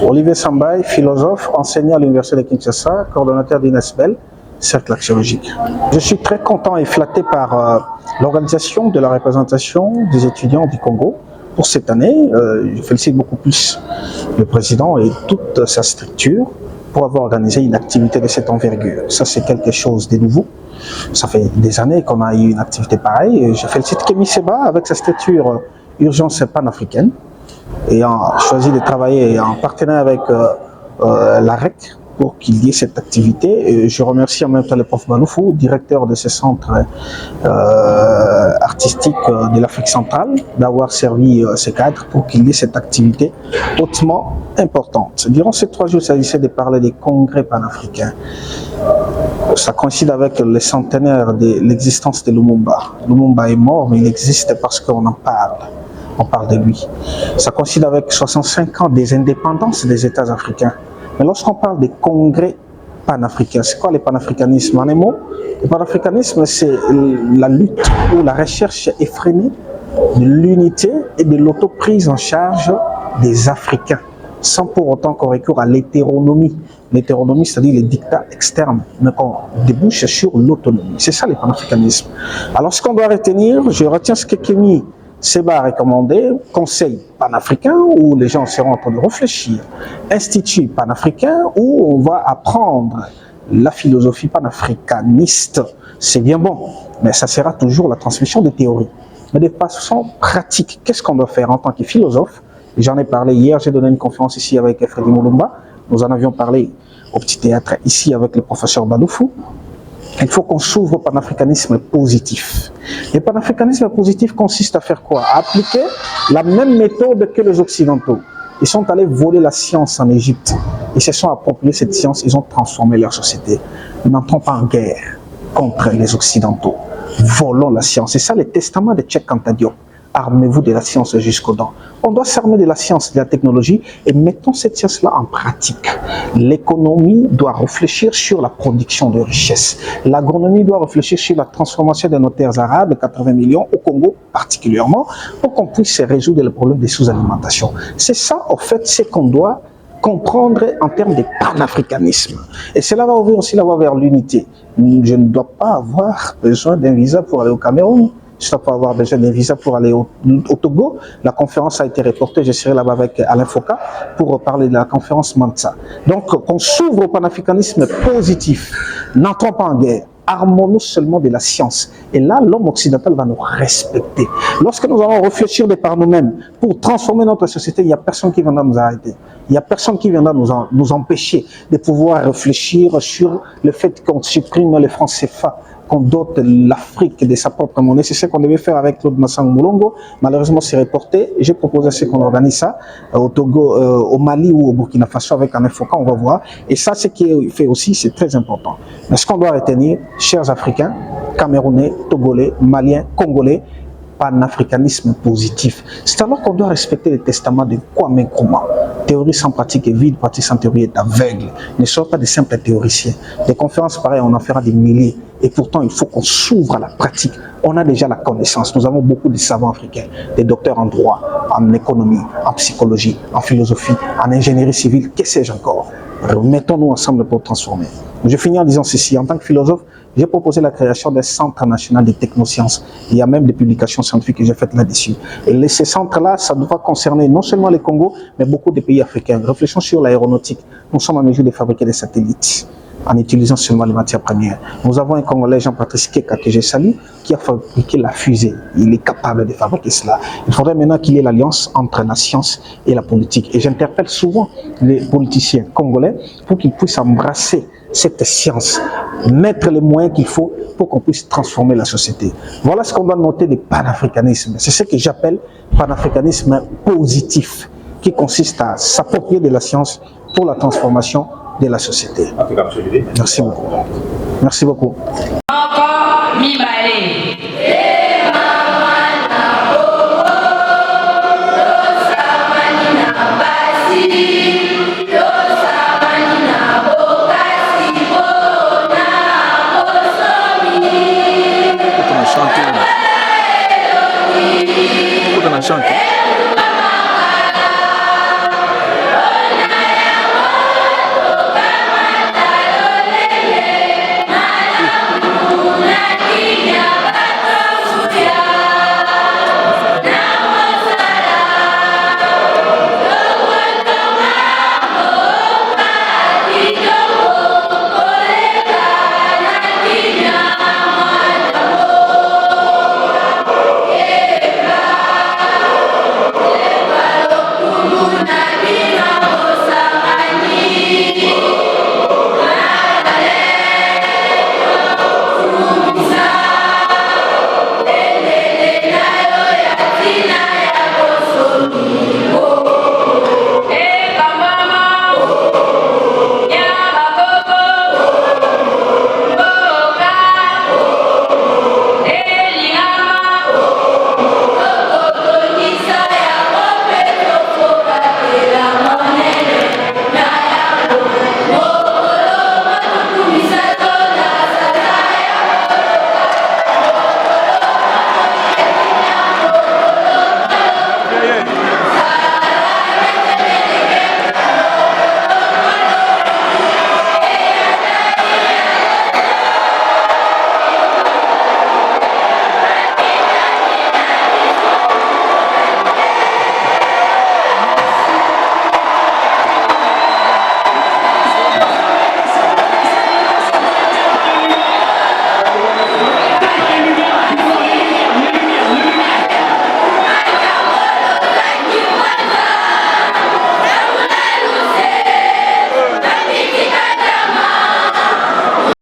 Olivier Sambaï, philosophe, enseignant à l'Université de Kinshasa, coordonnateur d'INESBEL, cercle axiologique. Je suis très content et flatté par l'organisation de la représentation des étudiants du Congo pour cette année. Je félicite beaucoup plus le président et toute sa structure pour avoir organisé une activité de cette envergure. Ça, c'est quelque chose de nouveau. Ça fait des années qu'on a eu une activité pareille. Je félicite Kémy Seba avec sa structure Urgence panafricaine et a choisi de travailler en partenariat avec la REC pour qu'il y ait cette activité. Et je remercie en même temps le prof Baloufou, directeur de ce centre artistique de l'Afrique centrale, d'avoir servi ce cadre pour qu'il y ait cette activité hautement importante. Durant ces 3 jours, il s'agissait de parler des congrès panafricains. Ça coïncide avec le centenaire de l'existence de Lumumba. Lumumba est mort, mais il existe parce qu'on en parle. On parle de lui. Ça coïncide avec 65 ans des indépendances des États africains. Mais lorsqu'on parle des congrès panafricains, c'est quoi le panafricanisme? En un mot, le panafricanisme, c'est la lutte ou la recherche effrénée de l'unité et de l'autoprise en charge des Africains, sans pour autant qu'on recourt à l'hétéronomie. L'hétéronomie, c'est-à-dire les dictats externes, mais qu'on débouche sur l'autonomie. C'est ça le panafricanisme. Alors, ce qu'on doit retenir, je retiens ce que Kémy Seba a recommandé, conseil panafricain, où les gens seront en train de réfléchir, institut panafricain, où on va apprendre la philosophie panafricaniste. C'est bien bon, mais ça sera toujours la transmission des théories. Mais de façon pratique, qu'est-ce qu'on doit faire en tant que philosophe? J'en ai parlé hier, j'ai donné une conférence ici avec Freddy Mulumba. Nous en avions parlé au petit théâtre ici avec le professeur Baloufou. Il faut qu'on s'ouvre au panafricanisme positif. Le panafricanisme positif consiste à faire quoi? À appliquer la même méthode que les Occidentaux. Ils sont allés voler la science en Égypte. Ils se sont appropriés cette science, ils ont transformé leur société. Nous n'entrons pas en guerre contre les Occidentaux. Volons la science. C'est ça le testament de Cheikh Anta Diop. Armez-vous de la science jusqu'aux dents. On doit s'armer de la science et de la technologie et mettons cette science-là en pratique. L'économie doit réfléchir sur la production de richesses. L'agronomie doit réfléchir sur la transformation de nos terres arables, 80 millions, au Congo particulièrement, pour qu'on puisse résoudre le problème des sous-alimentation. C'est ça, en fait, ce qu'on doit comprendre en termes de panafricanisme. Et cela va ouvrir aussi la voie vers l'unité. Je ne dois pas avoir besoin d'un visa pour aller au Cameroun. Je ne dois pas avoir besoin d'un visa pour aller au Togo. La conférence a été reportée. Je serai là-bas avec Alain Foka pour parler de la conférence Mansa. Donc, qu'on s'ouvre au panafricanisme positif. N'entrons pas en guerre. Armons-nous seulement de la science. Et là, l'homme occidental va nous respecter. Lorsque nous allons réfléchir de par nous-mêmes pour transformer notre société, il n'y a personne qui viendra nous arrêter. Il n'y a personne qui viendra nous empêcher de pouvoir réfléchir sur le fait qu'on supprime les francs CFA, qu'on dote l'Afrique de sa propre monnaie. C'est ce qu'on devait faire avec Claude Massang Moulongo. Malheureusement, c'est reporté. J'ai proposé à ce qu'on organise ça au Togo, au Mali ou au Burkina Faso avec un Foka, on va voir. Et ça, ce qui est fait aussi, c'est très important. Mais ce qu'on doit retenir, chers Africains, Camerounais, Togolais, Maliens, Congolais, panafricanisme positif. C'est alors qu'on doit respecter le testament de Kwame Nkrumah. Théorie sans pratique est vide, pratique sans théorie est aveugle. Ne soyons pas des simples théoriciens. Des conférences pareilles, on en fera des milliers. Et pourtant, il faut qu'on s'ouvre à la pratique. On a déjà la connaissance. Nous avons beaucoup de savants africains, des docteurs en droit, en économie, en psychologie, en philosophie, en ingénierie civile, que sais-je encore. Mettons-nous ensemble pour transformer. Je finis en disant ceci. En tant que philosophe, j'ai proposé la création d'un centre national de technosciences. Il y a même des publications scientifiques que j'ai faites là-dessus. Et ces centres-là, ça doit concerner non seulement le Congo, mais beaucoup de pays africains. Réfléchissons sur l'aéronautique. Nous sommes en mesure de fabriquer des satellites en utilisant seulement les matières premières. Nous avons un Congolais, Jean-Patrice Keka, que je salue, qui a fabriqué la fusée. Il est capable de fabriquer cela. Il faudrait maintenant qu'il y ait l'alliance entre la science et la politique. Et j'interpelle souvent les politiciens congolais pour qu'ils puissent embrasser cette science, mettre les moyens qu'il faut pour qu'on puisse transformer la société. Voilà ce qu'on doit noter du panafricanisme. C'est ce que j'appelle panafricanisme positif, qui consiste à s'approprier de la science pour la transformation de la société. Merci beaucoup. Merci beaucoup.